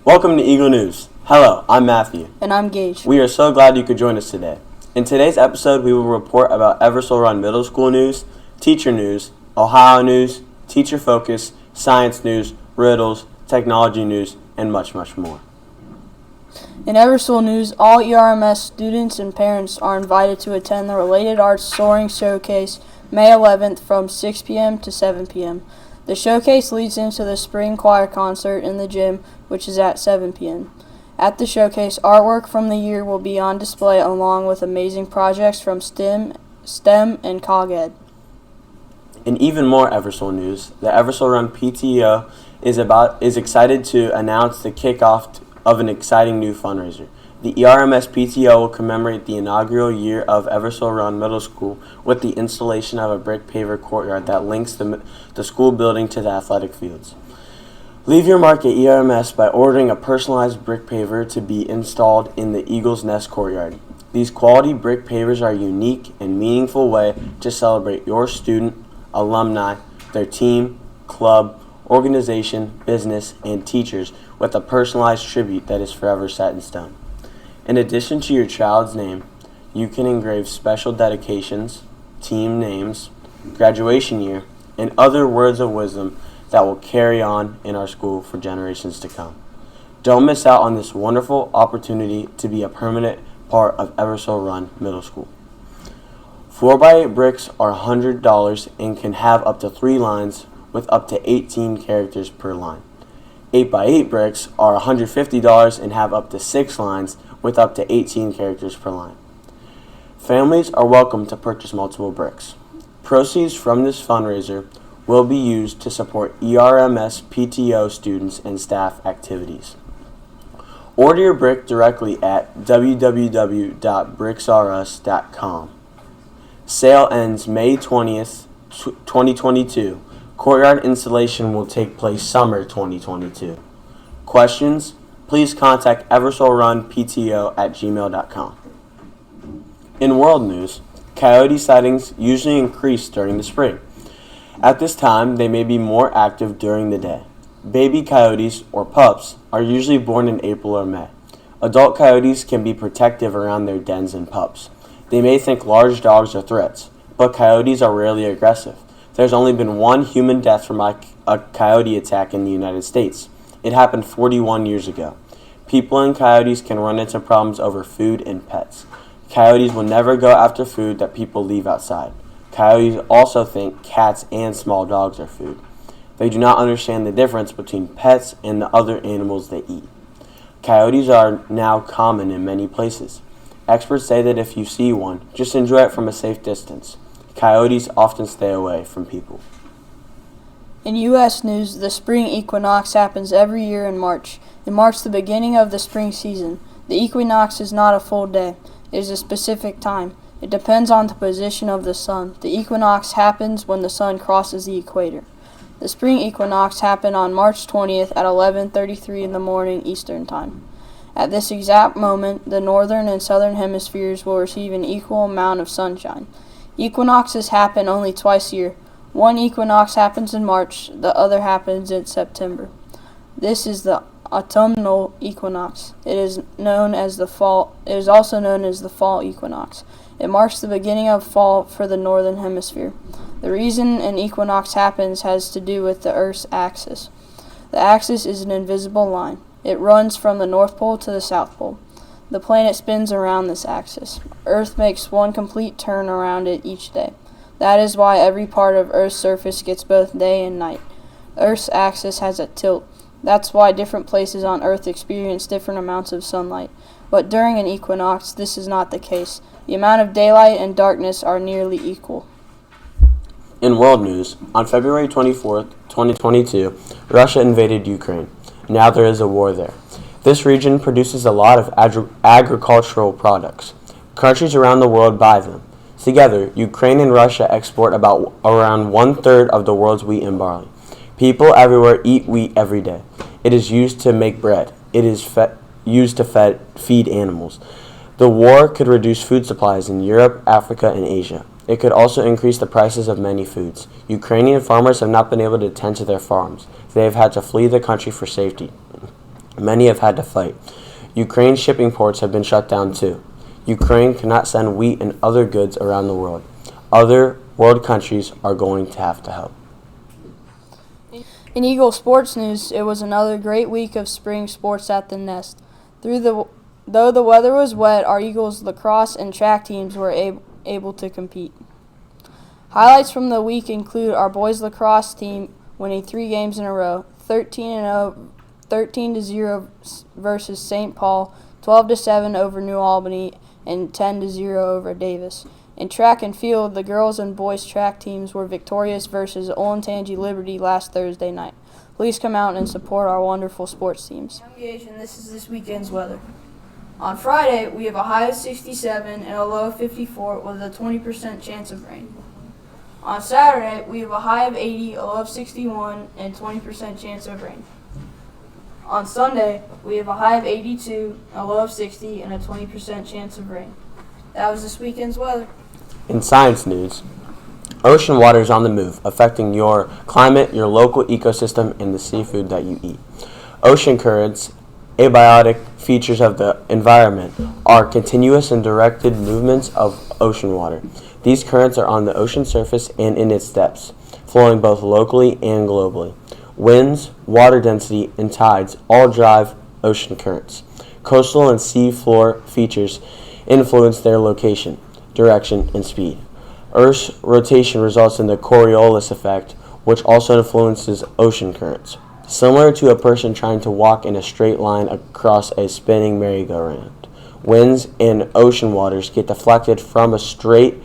Welcome to Eagle News. Hello, I'm Matthew. And I'm Gage. We are so glad you could join us today. In today's episode, we will report about Eversole Run Middle School news, teacher news, Ohio news, teacher focus, science news, riddles, technology news, and much, much more. In Eversole news, all ERMS students and parents are invited to attend the Related Arts Soaring Showcase May 11th from 6 p.m. to 7 p.m. The showcase leads into the spring choir concert in the gym, which is at 7 p.m. At the showcase, artwork from the year will be on display along with amazing projects from STEM and CogEd. In even more Eversole news, the Eversole Run PTO is excited to announce the kickoff of an exciting new fundraiser. The ERMS PTO will commemorate the inaugural year of Eversole Run Middle School with the installation of a brick paver courtyard that links the school building to the athletic fields. Leave your mark at ERMS by ordering a personalized brick paver to be installed in the Eagle's Nest courtyard. These quality brick pavers are a unique and meaningful way to celebrate your student, alumni, their team, club, organization, business, and teachers with a personalized tribute that is forever set in stone. In addition to your child's name, you can engrave special dedications, team names, graduation year, and other words of wisdom that will carry on in our school for generations to come. Don't miss out on this wonderful opportunity to be a permanent part of Eversole Run Middle School. 4x8 bricks are $100 and can have up to 3 lines with up to 18 characters per line. 8x8 bricks are $150 and have up to 6 lines with up to 18 characters per line. Families are welcome to purchase multiple bricks. Proceeds from this fundraiser will be used to support ERMS PTO students and staff activities. Order your brick directly at www.bricksrus.com. Sale ends May 20th, 2022. Courtyard installation will take place summer 2022. Questions? Please contact eversolerunpto@gmail.com. In world news, coyote sightings usually increase during the spring. At this time, they may be more active during the day. Baby coyotes, or pups, are usually born in April or May. Adult coyotes can be protective around their dens and pups. They may think large dogs are threats, but coyotes are rarely aggressive. There's only been one human death from a coyote attack in the United States. It happened 41 years ago. People and coyotes can run into problems over food and pets. Coyotes will never go after food that people leave outside. Coyotes also think cats and small dogs are food. They do not understand the difference between pets and the other animals they eat. Coyotes are now common in many places. Experts say that if you see one, just enjoy it from a safe distance. Coyotes often stay away from people. In U.S. news, the spring equinox happens every year in March. It marks the beginning of the spring season. The equinox is not a full day. It is a specific time. It depends on the position of the sun. The equinox happens when the sun crosses the equator. The spring equinox happened on March 20th at 11:33 in the morning Eastern Time. At this exact moment, the northern and southern hemispheres will receive an equal amount of sunshine. Equinoxes happen only twice a year. One equinox happens in March, the other happens in September. This is the autumnal equinox. It is also known as the fall equinox. It marks the beginning of fall for the northern hemisphere. The reason an equinox happens has to do with the Earth's axis. The axis is an invisible line. It runs from the North Pole to the South Pole. The planet spins around this axis. Earth makes one complete turn around it each day. That is why every part of Earth's surface gets both day and night. Earth's axis has a tilt. That's why different places on Earth experience different amounts of sunlight. But during an equinox, this is not the case. The amount of daylight and darkness are nearly equal. In world news, on February 24th, 2022, Russia invaded Ukraine. Now there is a war there. This region produces a lot of agricultural products. Countries around the world buy them. Together, Ukraine and Russia export around 1/3 of the world's wheat and barley. People everywhere eat wheat every day. It is used to make bread. It is used to feed animals. The war could reduce food supplies in Europe, Africa, and Asia. It could also increase the prices of many foods. Ukrainian farmers have not been able to tend to their farms. They have had to flee the country for safety. Many have had to fight. Ukraine's shipping ports have been shut down too. Ukraine cannot send wheat and other goods around the world. Other world countries are going to have to help. In Eagle sports news, it was another great week of spring sports at the Nest. Though the weather was wet, our Eagles lacrosse and track teams were able to compete. Highlights from the week include our boys lacrosse team winning 3 games in a row, 13-0 versus St. Paul, 12-7 over New Albany, and 10-0 over Davis. In track and field, the girls and boys track teams were victorious versus Olentangy Liberty last Thursday night. Please come out and support our wonderful sports teams. And this is this weekend's weather. On Friday, we have a high of 67 and a low of 54 with a 20% chance of rain. On Saturday, we have a high of 80, a low of 61, and 20% chance of rain. On Sunday, we have a high of 82, a low of 60, and a 20% chance of rain. That was this weekend's weather. In science news, ocean water is on the move, affecting your climate, your local ecosystem, and the seafood that you eat. Ocean currents, abiotic features of the environment, are continuous and directed movements of ocean water. These currents are on the ocean surface and in its depths, flowing both locally and globally. Winds, water density, and tides all drive ocean currents. Coastal and sea floor features influence their location, direction, and speed. Earth's rotation results in the Coriolis effect, which also influences ocean currents. Similar to a person trying to walk in a straight line across a spinning merry-go-round, winds and ocean waters get deflected from a straight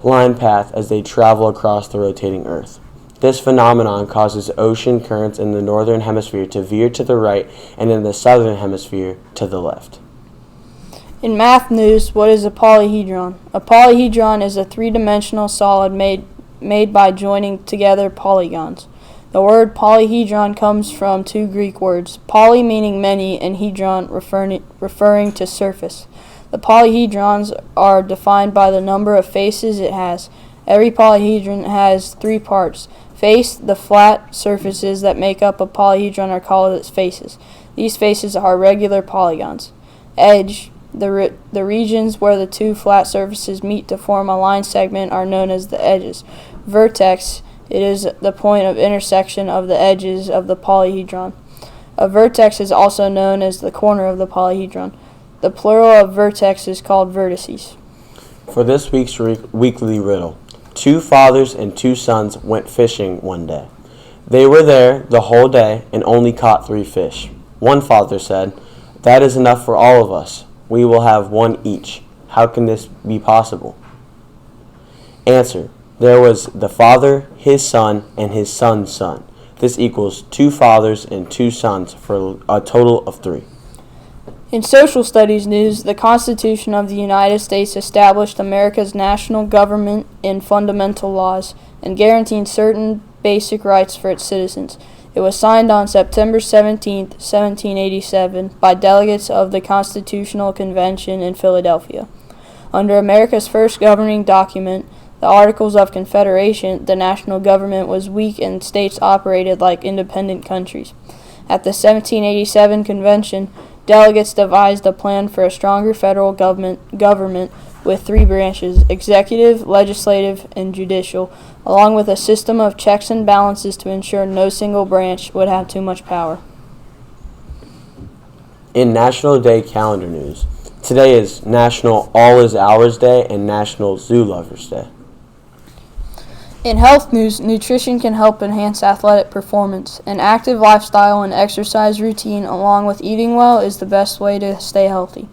line path as they travel across the rotating Earth. This phenomenon causes ocean currents in the northern hemisphere to veer to the right and in the southern hemisphere to the left. In math news, what is a polyhedron? A polyhedron is a three-dimensional solid made by joining together polygons. The word polyhedron comes from 2 Greek words, poly meaning many and hedron referring to surface. The polyhedrons are defined by the number of faces it has. Every polyhedron has 3 parts. Face, the flat surfaces that make up a polyhedron are called its faces. These faces are regular polygons. Edge, the regions where the 2 flat surfaces meet to form a line segment are known as the edges. Vertex, it is the point of intersection of the edges of the polyhedron. A vertex is also known as the corner of the polyhedron. The plural of vertex is called vertices. For this week's weekly riddle, 2 fathers and 2 sons went fishing one day. They were there the whole day and only caught 3 fish. One father said, "That is enough for all of us. We will have 1 each. How can this be possible?" Answer: there was the father, his son, and his son's son. This equals 2 fathers and 2 sons for a total of 3. In social studies news, the Constitution of the United States established America's national government and fundamental laws and guaranteed certain basic rights for its citizens. It was signed on September 17, 1787, by delegates of the Constitutional Convention in Philadelphia. Under America's first governing document, the Articles of Confederation, the national government was weak and states operated like independent countries. At the 1787 convention, delegates devised a plan for a stronger federal government with 3 branches, executive, legislative, and judicial, along with a system of checks and balances to ensure no single branch would have too much power. In National Day calendar news, today is National All Is Ours Day and National Zoo Lovers Day. In health news, nutrition can help enhance athletic performance. An active lifestyle and exercise routine along with eating well is the best way to stay healthy.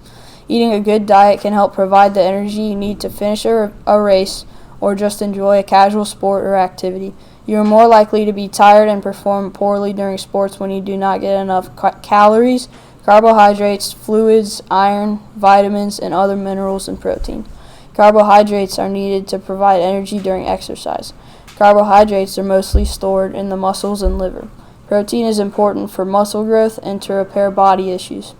Eating a good diet can help provide the energy you need to finish a race or just enjoy a casual sport or activity. You are more likely to be tired and perform poorly during sports when you do not get enough calories, carbohydrates, fluids, iron, vitamins, and other minerals and protein. Carbohydrates are needed to provide energy during exercise. Carbohydrates are mostly stored in the muscles and liver. Protein is important for muscle growth and to repair body tissues.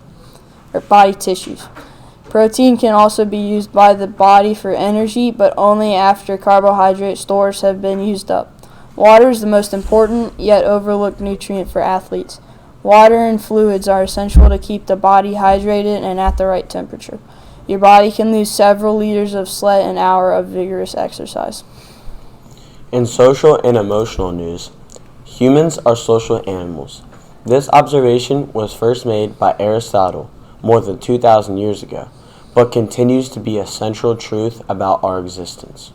Protein can also be used by the body for energy, but only after carbohydrate stores have been used up. Water is the most important yet overlooked nutrient for athletes. Water and fluids are essential to keep the body hydrated and at the right temperature. Your body can lose several liters of sweat an hour of vigorous exercise. In social and emotional news, humans are social animals. This observation was first made by Aristotle more than 2,000 years ago, but continues to be a central truth about our existence.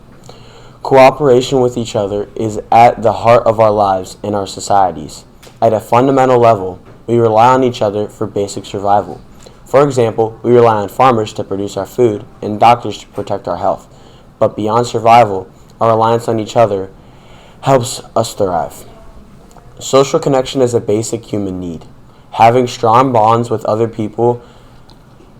Cooperation with each other is at the heart of our lives and our societies. At a fundamental level, we rely on each other for basic survival. For example, we rely on farmers to produce our food and doctors to protect our health. But beyond survival, our reliance on each other helps us thrive. Social connection is a basic human need. Having strong bonds with other people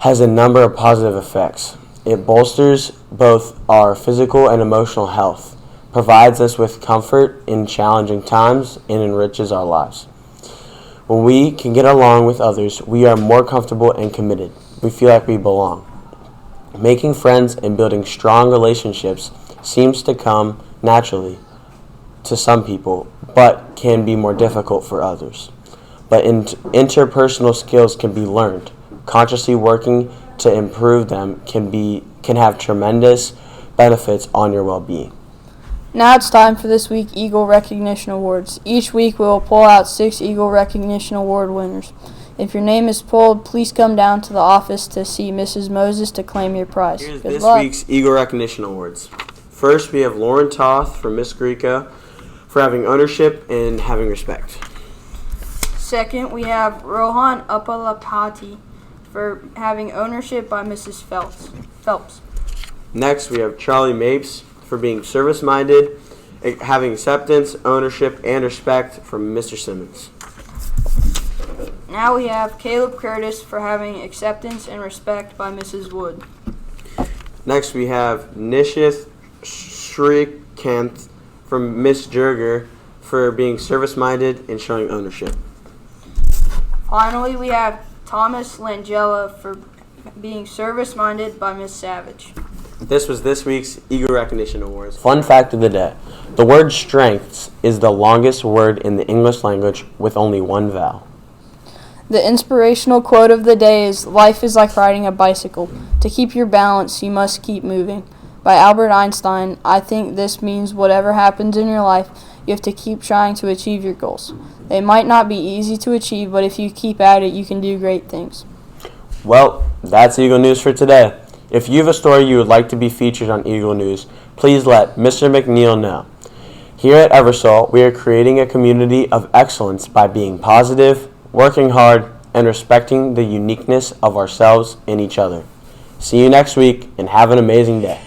has a number of positive effects. It bolsters both our physical and emotional health, provides us with comfort in challenging times, and enriches our lives. When we can get along with others, we are more comfortable and committed. We feel like we belong. Making friends and building strong relationships seems to come naturally to some people, but can be more difficult for others. But interpersonal skills can be learned. Consciously working to improve them can have tremendous benefits on your well-being. Now it's time for this week's Eagle Recognition Awards. Each week we will pull out 6 Eagle Recognition Award winners. If your name is pulled, please come down to the office to see Mrs. Moses to claim your prize. Here's Good this luck. week's Eagle Recognition Awards. First, we have Lauren Toth from Miss Greco for having ownership and having respect. Second, we have Rohan Uppalapati for having ownership by Mrs. Phelps. Next, we have Charlie Mapes for being service-minded, having acceptance, ownership, and respect from Mr. Simmons. Now we have Caleb Curtis for having acceptance and respect by Mrs. Wood. Next, we have Nishith Shrikant from Miss Jurger for being service-minded and showing ownership. Finally, we have Thomas Langella for being service-minded by Miss Savage. This was this week's Eagle Recognition Awards. Fun fact of the day. The word strengths is the longest word in the English language with only one vowel. The inspirational quote of the day is, "Life is like riding a bicycle. To keep your balance, you must keep moving." By Albert Einstein. I think this means whatever happens in your life, you have to keep trying to achieve your goals. They might not be easy to achieve, but if you keep at it, you can do great things. Well, that's Eagle News for today. If you have a story you would like to be featured on Eagle News, please let Mr. McNeil know. Here at Eversole, we are creating a community of excellence by being positive, working hard, and respecting the uniqueness of ourselves and each other. See you next week, and have an amazing day.